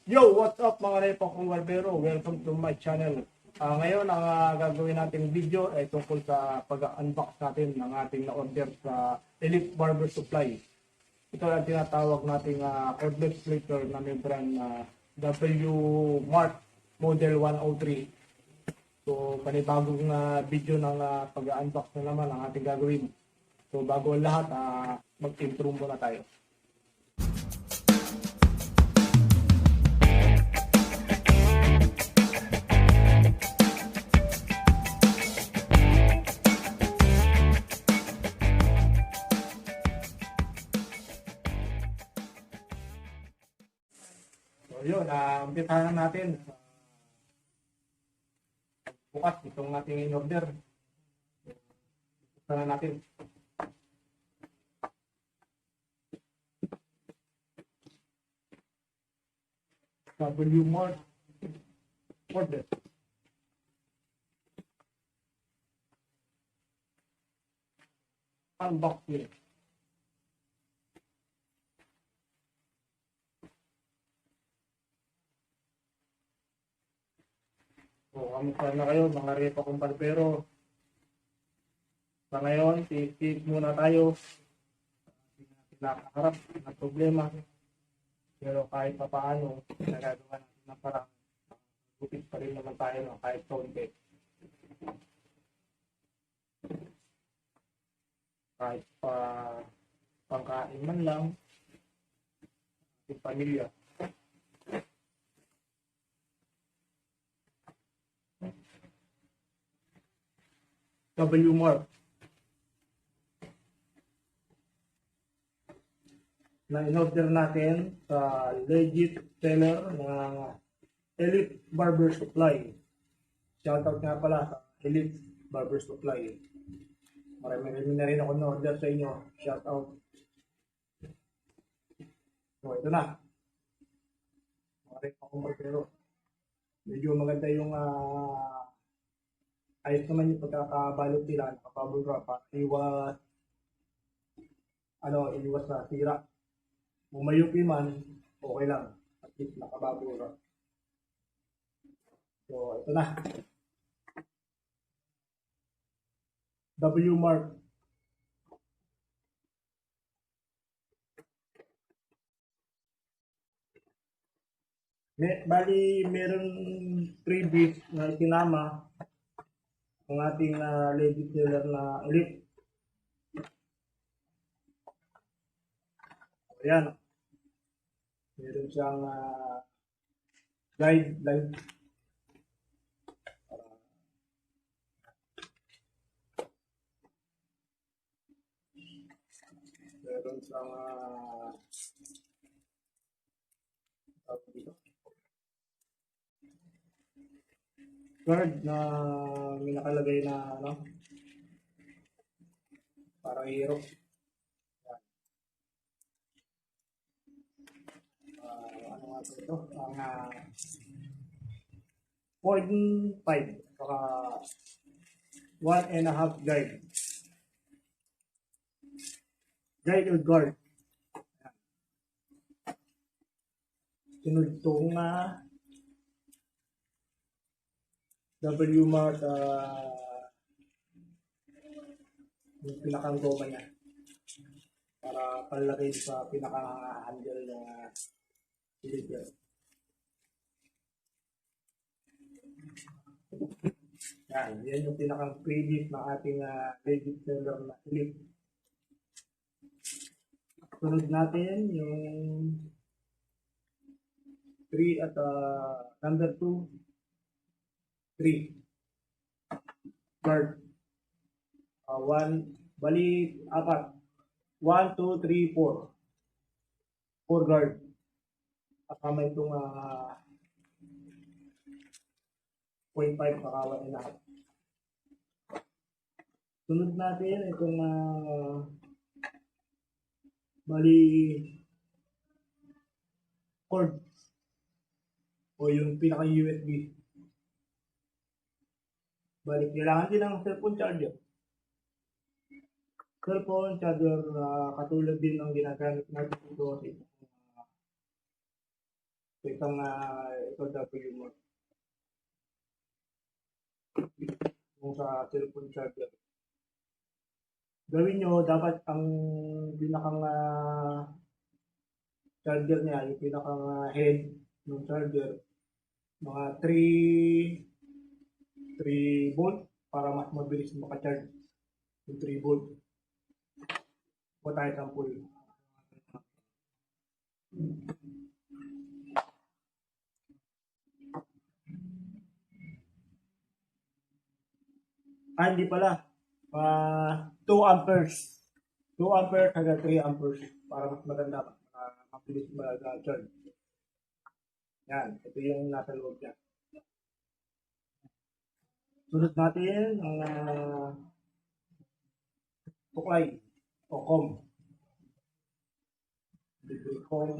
Yo, what's up mga repakong barbero? Welcome to my channel. Ngayon, ang gagawin nating video ay tungkol sa pag-unbox natin ng ating na-order sa Elite Barber Supply. Ito ang tinatawag nating cordless splitter na may brand na Wmark Model 103. So, panibagong video ng pag-unbox na naman ang ating gagawin. So, bago ang lahat, mag-intro muna tayo. So yun, umpisahan natin. Bukas itong ating in-order. Umpisahan natin. Wmark order. Unbox yun. So, kamusta na kayo mga repa kong barbero? Sa ngayon, tiis muna tayo. Hindi natin nakaharap ng problema. Pero kahit pa paano, nagagawa natin ng parang gupit pa rin naman tayo no? Kahit kaunti. Kahit pa pangkain man lang, ating pamilya. Wmark na in-order natin sa legit seller ng Elite Barber Supply. Shoutout nga pala sa Elite Barber Supply. Marami na rin ako na-order sa inyo. Shoutout. So ito na. Marami akong barbero. Medyo maganda yung ayos naman yung pagkakabalot nila, nakabubble wrap para iwas na sira. Kung mayupi man, okay lang. At least nakabubble wrap. So, ito na. Wmark. Bali, meron freebies na itinama ang ating legit seller na Elite. Ayan. Meron siyang guideline. Meron siyang card na may nakalagay na parang hero. Ano nga ito? Ang 0.5 saka 1.5 guide. Guide or guard. Sunod itong Wmark yung pinakang goma niya para palagay sa pinaka-handle na silver. Yan yung pinakang credit ng ating legit seller na Elite. Sunod natin yung 3 at number 2, 3 guard. 1, bali 4. 1, 2, 3, 4. 4 guard. Kasama itong 0.5 saka 1.5. Sunod natin itong bali cord o yung pinaka USB. Bali kailangan din ng cellphone charger. Cellphone charger katulad din ng ginagamit natin ito sa Itong ito Wmark. Kung sa cellphone charger. Gawin nyo, dapat ang pinakang charger niya, yung pinakang head ng charger, mga 3 volt para mas mabilis maka-charge yung 3 volt. O tayo sample. Hindi pala. 2 amperes. 2 amperes hanggang 3 amperes para mas maganda mabilis mag-charge. Yan, ito yung nasa loob niya. Sunod natin ang tuklay o com. Com.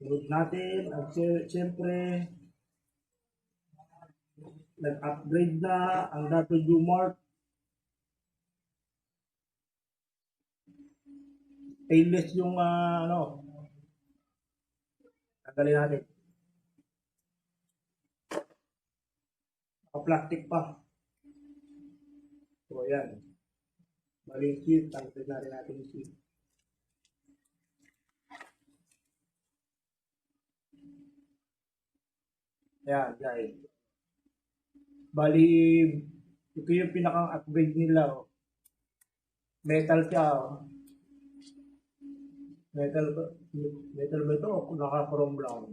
Sunod natin ang siyempre nag-upgrade na ang Wmark. Stainless yung tanggalin natin. Plastic pa. So, ayan. Bali yung sheet. Tanggalin na rin natin yung sheet. Ayan, guys. Bali, ito yung pinakang upgrade nila. Oh. Metal siya. Oh. Metal ba ito o naka-chrome brown?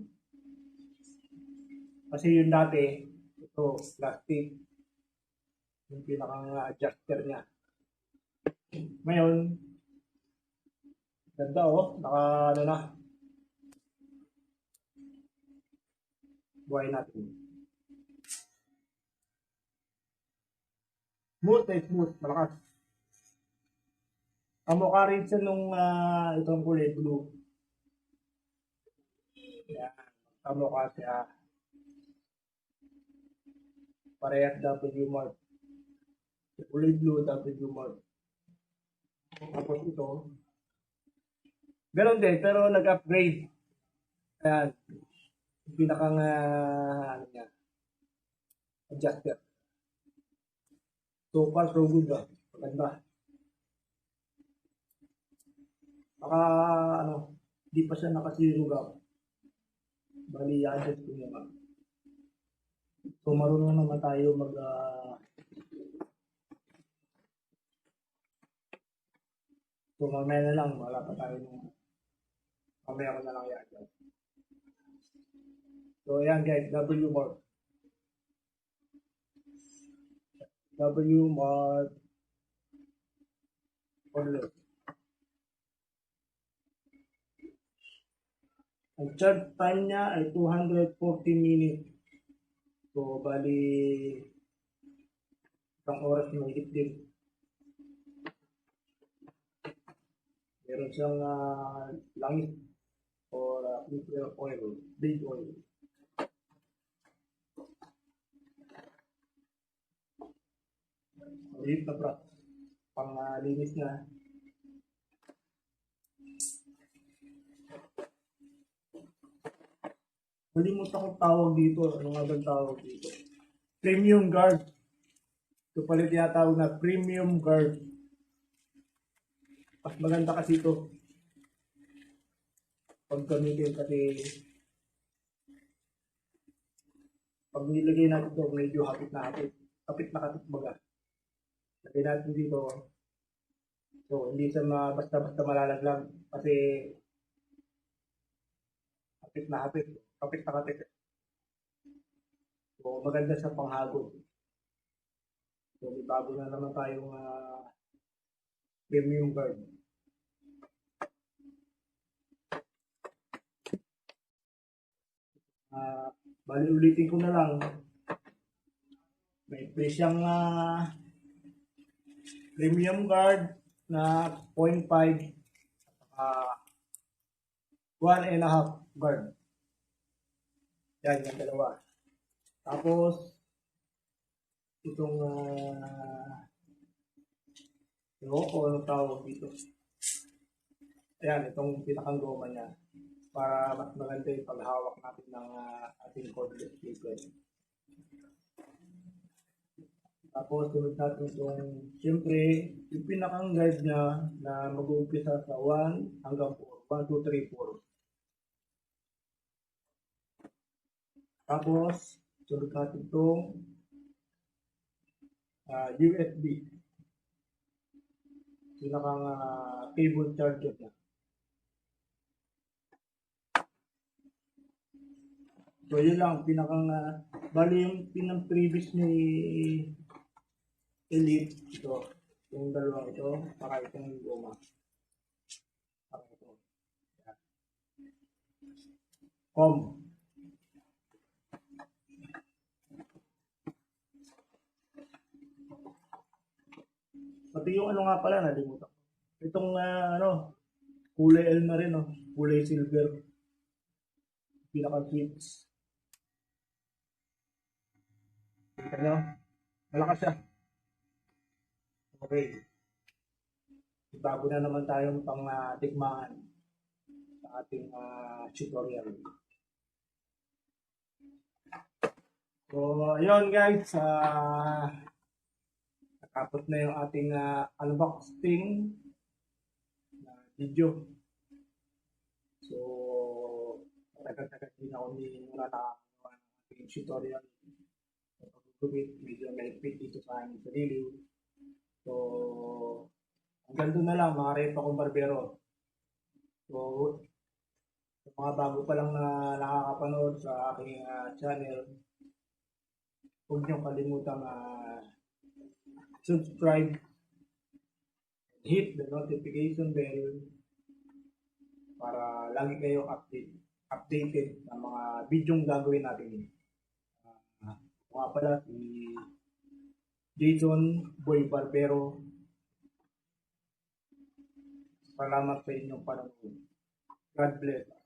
Kasi yung dati, ito, plastic. Yung pinakang adjuster niya. Ngayon, ganda naka na. Buhay natin. Smooth, malakas. Kamukha rin siya nung itong kulay blue. Yan, kamukha siya. Parehas Wmark. Kulay blue, Wmark. Tapos ito. Ganon din, pero nag-upgrade. Ayan. Pinakang niya. Adjuster. So far, so good ba? Maganda. Di pa siya nakasirugaw. Bali, i-adjust ko naman. So, marunong naman tayo so, mamaya na lang. Wala pa tayo mamaya ko na lang i-adjust. So, ayan guys, Wmark. Wmark. Order. Ang charge time niya ay 240 minutes. So, bali, isang oras na higit din. Meron siyang langis or oil, big oil. Maliit na brush. Pang-linis na. Nalimutan kong tawag dito. Ano nga bang tawag dito? Premium guard. Ito pala tinatawag na premium guard. Mas maganda kasi ito. Pag gamitin kasi pag nilagay natin ito, medyo hapit na hapit. Hapit na hapit baga. Lagay natin dito. So, hindi siya basta-basta malalaglag. Kasi hapit na hapit. Kapit na kapit. So, maganda sa panghagod. So, may bago na naman tayong premium guard. Bali, ulitin ko na lang. May siyang premium guard na 0.5 1.5 guard. Yan, yung dalawa. Tapos, itong o anong tawag dito. Ayan, itong pinakang goma niya. para mas maganda yung paghawak natin ng ating cordless clipper. Tapos sunod natin itong, siyempre, yung pinakang guide niya na mag-uumpisa sa 1 hanggang 4. 1, 2, 3, 4. Tapos, sunod natin itong USB. Pinakang cable charger niya. So, yun lang, pinakang, bali yung pinang previous ni Elite, ito, yung dalawang ito, para itong goma. Para ito. Yan. Pati yung ano nga pala, nalimutan ko. Itong kulay L na rin, no? Kulay silver. Pinaka-switch. Kita nyo? Malakas siya. Okay. Bago na naman tayong pang tikmaan sa ating tutorial. So, ayun guys. Nakapot na yung ating unboxing video. So, tagal-tagal din ako muna nakakawa ng ating tutorial. Medyo malipit dito sa aking sarili. So, hanggang doon na lang mga reto kong barbero. So, sa mga bago pa lang na nakakapanood sa aking channel, huwag niyong kalimutang subscribe, hit the notification bell para lagi kayo updated sa mga videong gagawin natin. Mga pala si Jason Boy Barbero. Salamat sa inyong panonood. God bless.